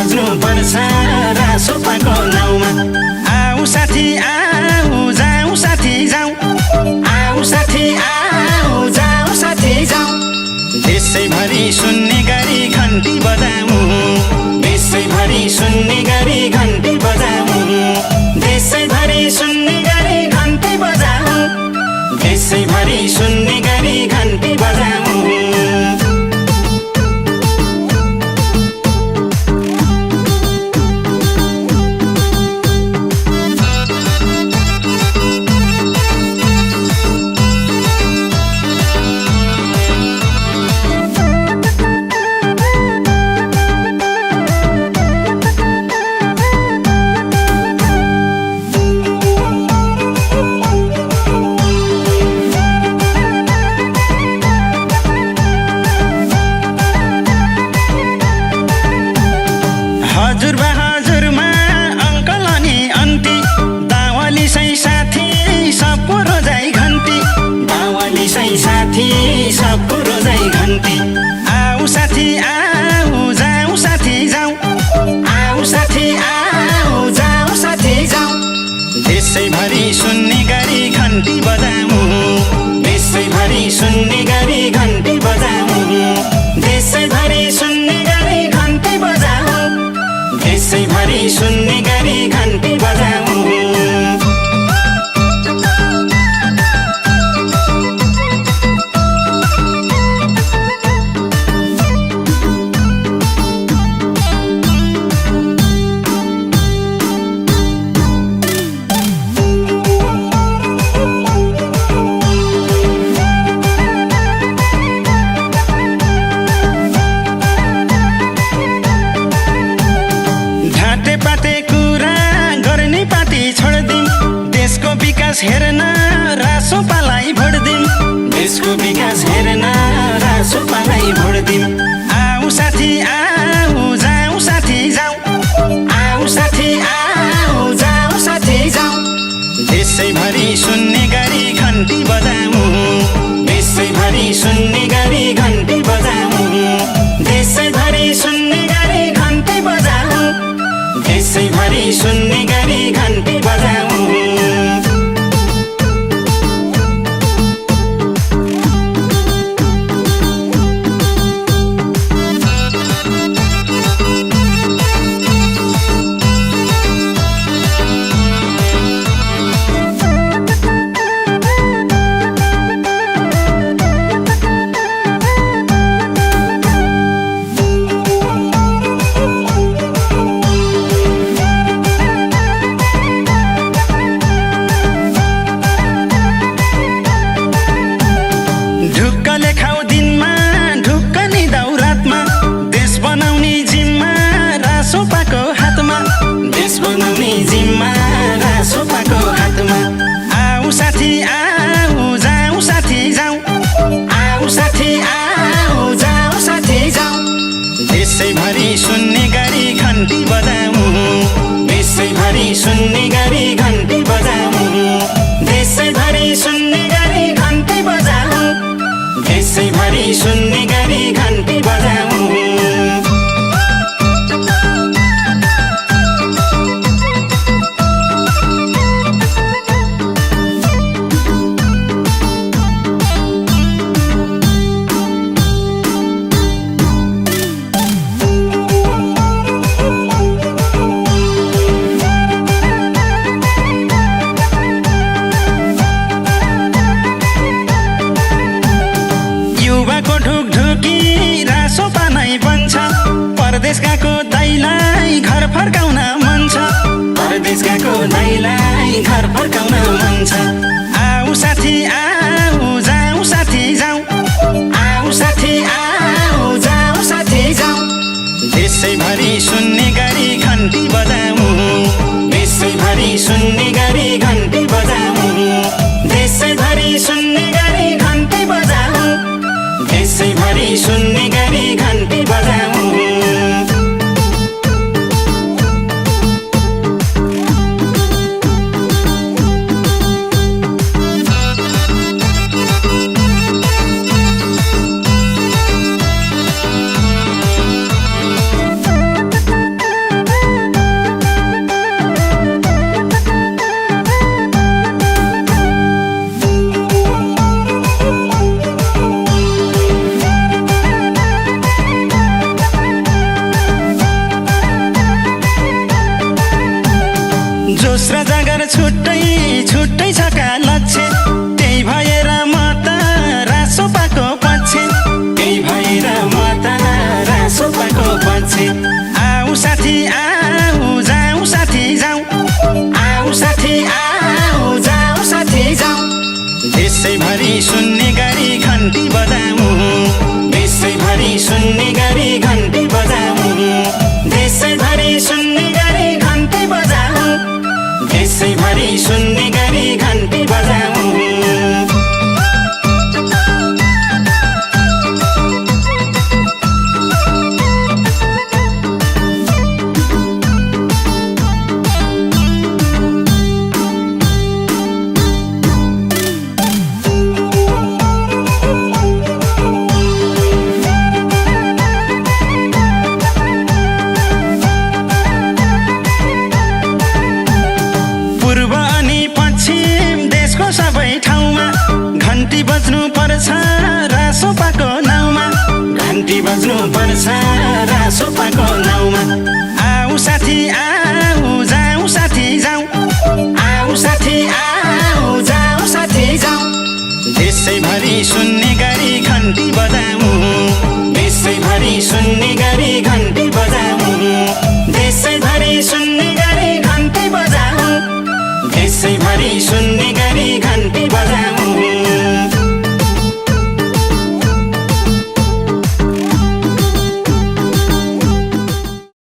बज्नु पर्छ रासोपाको नाउँमा। आऊ साथी आऊ जाऊ साथी जाऊ, आऊ साथी आऊ जाऊ साथी जाऊ। देशैभरि सुन्ने गरी घन्टी बजाऊ, देशैभरि सुन्ने गरी घन्टी बजाऊ, देशैभरि सुन्ने गरी घन्टी बजाऊ, देशैभरि सुन्ने गरी घन्टी बजाऊ। हजुरबा हजुरमा अङ्कल अनि अन्टी, दावाली सै साथी सबको रोजाइ घन्टी, दावाली सै साथी सबको रोजाइ घन्टी। आऊ साथी आऊ जाऊ साथी जाऊ, आऊ साथी आऊ जाऊ साथी जाऊ। देशैभरि सुन्ने गरी घन्टी बजाऊ, देशैभरि सुन्ने गरी घन्टी बजाऊ, देशैभरि सुन्ने गरी घन्टी बजाऊ, देशैभरि सुन्ने गरी घन्टी बजाऊ। पाटे कुरा गर्ने पाटी छोड्दिम, देशको विकास हेर्न रासोपालाई भोट दिम, देशको विकास हेर्न रासोपालाई भोट दिम। आऊ साथी आऊ जाऊ साथी जाऊ, आऊ साथी आऊ जाऊ साथी जाऊ। देशैभरि सुन्ने गरी घन्टी बजाऊ, देशैभरि सुन्ने गरी घन्टी बजाऊ, देशैभरि सुन्ने गरी घन्टी बजाऊ, देशैभरि सुन्ने गरी घन्टी बजाऊ। ढुक्कले खाऊ दिनमा ढुक्क निदाऊ रातमा, देश बनाउने जिम्मा रासोपाको हातमा, देश बनाउने जिम्मा रासोपाको हातमा। आऊ साथी आऊ जाऊ साथी जाऊ, आऊ साथी आऊ जाऊ साथी जाऊ। देशैभरि सुन्ने गरी घन्टी बजाऊ, देशैभरि सुन्ने गरी घन्टी बजाऊ, देशैभरि सुन्ने गरी घन्टी बजाऊ, देशैभरि सुन्ने गरी घन्टी बजाऊ। युवाको ढुकढुकी रासोपा नै बन्छ, परदेश गएको दाइलाई घर फर्काउन मन छ, परदेश गएको दाइलाई घर फर्काउन मन छ। आऊ साथी आऊ जाऊ साथी जाऊ, आऊ साथी आऊ जाऊ साथी जाऊ। देशैभरि सुन्ने गरी घन्टी बजाऊ, देशैभरि सुन्ने गरी घन्टी बजाऊ, देशैभरि सुन्ने गरी घन्टी बजाऊ, देशैभरि सुन्ने गरी घन्टी बजाऊ। छुट्ट